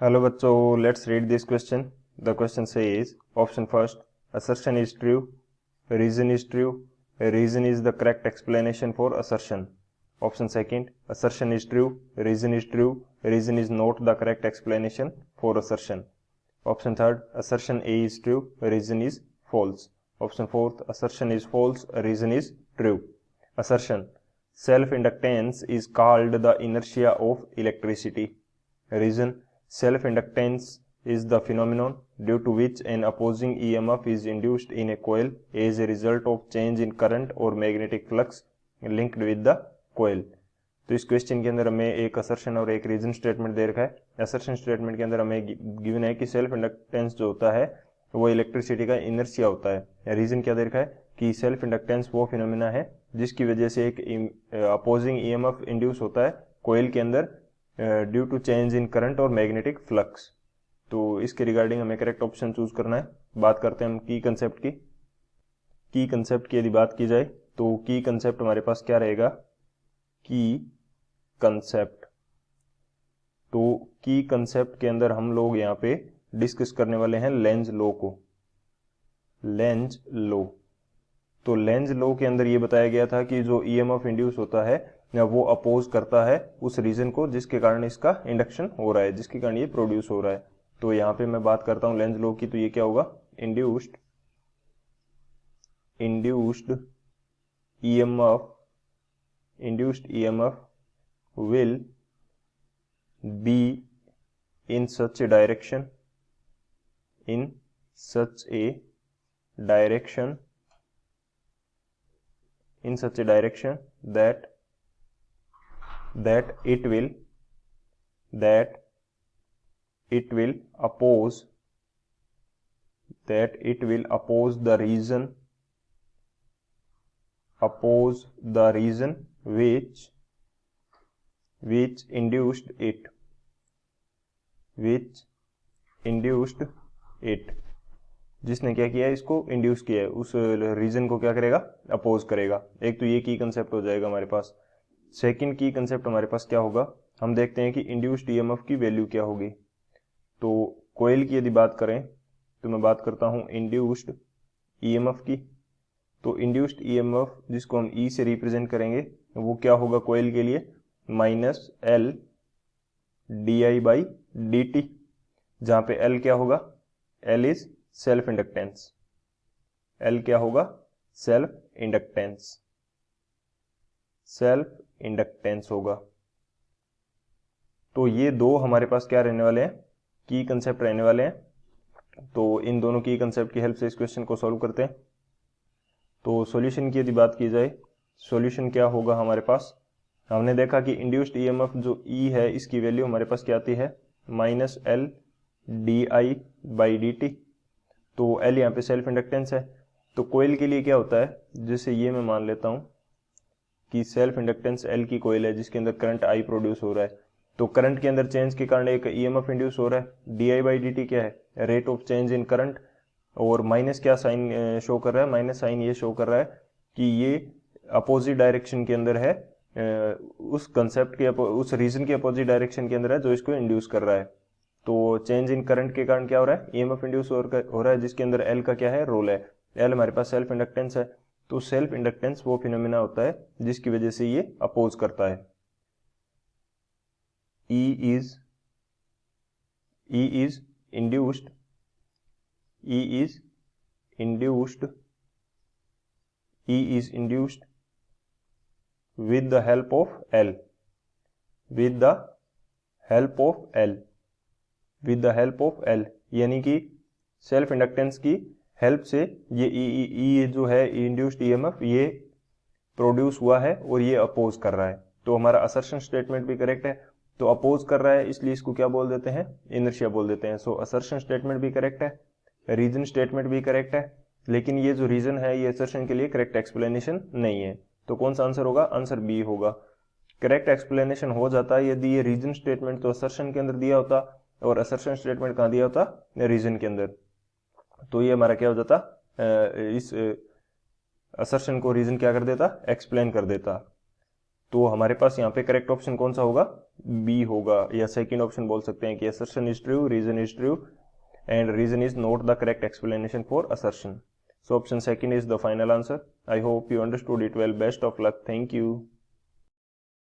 Hello बच्चों, let's read this question. The question says option first, assertion is true, reason is true, reason is the correct explanation for assertion. Option second, assertion is true, reason is not the correct explanation for assertion. Option third, assertion A is true, reason is false. Option fourth, assertion is false, reason is true. Assertion: self-inductance is called the inertia of electricity. Reason: self-inductance is the phenomenon due to which an opposing EMF is induced in a coil as a result of change in current or magnetic flux linked with the coil. तो इस question के अंदर हमें एक assertion और एक reason statement दे रखा है. असर्शन स्टेटमेंट के अंदर हमें गिवन है कि सेल्फ इंडक्टेंस जो होता है वो इलेक्ट्रिसिटी का इनर्शिया होता है. रीजन क्या दे रखा है कि सेल्फ इंडक्टेंस वो फिनोमिना है जिसकी वजह से एक अपोजिंग ईएमएफ इंड्यूस होता है कोयल के अंदर due to change in current और मैग्नेटिक फ्लक्स. तो इसके रिगार्डिंग हमें करेक्ट ऑप्शन चूज करना है. बात करते हैं हम की कंसेप्ट की. की कंसेप्ट की यदि बात की जाए तो की कंसेप्ट हमारे पास क्या रहेगा. की कंसेप्ट, तो की कंसेप्ट के अंदर हम लोग यहाँ पे डिस्कस करने वाले हैं लेंज लॉ को. लेंज लॉ, तो लेंज लॉ के अंदर ये बताया गया था कि जो ईएमएफ इंड्यूस होता है वो अपोज करता है उस रीजन को जिसके कारण इसका इंडक्शन हो रहा है, जिसके कारण ये प्रोड्यूस हो रहा है. तो यहाँ पे मैं बात करता हूँ लेंज लॉ की, तो ये क्या होगा, induced EMF will be in such a direction that it will oppose the reason which induced it. जिसने क्या किया है, इसको इंड्यूस किया है, उस रीजन को क्या करेगा, अपोज करेगा. एक तो ये की कंसेप्ट हो जाएगा हमारे पास. सेकंड की कंसेप्ट हमारे पास क्या होगा, हम देखते हैं कि इंड्यूस्ड ईएमएफ की वैल्यू क्या होगी. तो कोयल की यदि बात करें तो मैं बात करता हूं इंड्यूस्ड ईएमएफ की. तो इंड्यूस्ड ईएमएफ जिसको हम ई से रिप्रेजेंट करेंगे वो क्या होगा कोयल के लिए, minus L D I by D T, जहां पे एल क्या होगा, L is self inductance. L क्या होगा, सेल्फ इंडक्टेंस होगा. तो ये दो हमारे पास क्या रहने वाले हैं, की कंसेप्ट रहने वाले हैं. तो इन दोनों की कंसेप्ट की हेल्प से इस क्वेश्चन को सॉल्व करते हैं. तो सॉल्यूशन की यदि बात की जाए, सॉल्यूशन क्या होगा हमारे पास, हमने देखा कि इंड्यूस्ड ईएमएफ जो ई है इसकी वैल्यू हमारे पास क्या आती है, minus L D I by D T. तो एल यहाँ पे सेल्फ इंडक्टेंस है. तो कोयल के लिए क्या होता है, जैसे ये मैं मान लेता हूं कि सेल्फ इंडक्टेंस एल की कोयल है जिसके अंदर करंट आई प्रोड्यूस हो रहा है. तो करंट के अंदर चेंज के कारण एक ईएमएफ इंड्यूस हो रहा है. D I by D T क्या है, rate of change in current. और माइनस क्या साइन शो कर रहा है, माइनस साइन ये शो कर रहा है कि ये अपोजिट डायरेक्शन के अंदर है, उस कंसेप्ट के उस रीजन के अपोजिट डायरेक्शन के अंदर है जो इसको इंड्यूस कर रहा है. तो चेंज इन करंट के कारण क्या हो रहा है, ईएमएफ इंड्यूस हो रहा है जिसके अंदर एल का क्या है, रोल है. एल हमारे पास सेल्फ इंडक्टेंस है. तो सेल्फ इंडक्टेंस वो फिनोमिना होता है जिसकी वजह से ये अपोज करता है. E is induced with the help of L. यानी कि सेल्फ इंडक्टेंस की हेल्प से ये ई जो है इंड्यूस्ड ईएमएफ ये प्रोड्यूस हुआ है और ये अपोज कर रहा है. तो हमारा असर्शन स्टेटमेंट भी करेक्ट है. तो अपोज कर रहा है इसलिए इसको क्या बोल देते हैं, इनर्शिया बोल देते हैं. सो असर्शन स्टेटमेंट भी करेक्ट है, रीजन स्टेटमेंट भी करेक्ट है, लेकिन ये जो रीजन है ये असर्शन के लिए करेक्ट एक्सप्लेनेशन नहीं है. तो कौन सा आंसर होगा, आंसर बी होगा. करेक्ट एक्सप्लेनेशन हो जाता यदि ये रीजन स्टेटमेंट तो असर्शन के अंदर दिया होता और असर्शन स्टेटमेंट कहाँ दिया होता, रीजन के अंदर. तो ये हमारा क्या हो जाता, इस असर्शन को रीजन क्या कर देता, एक्सप्लेन कर देता. तो हमारे पास यहाँ पे करेक्ट ऑप्शन कौन सा होगा, बी होगा, या सेकंड ऑप्शन बोल सकते हैं कि assertion is true, reason is true and reason is not the correct explanation for assertion. So option second is the final answer. I hope you understood it well. Best of luck. Thank you.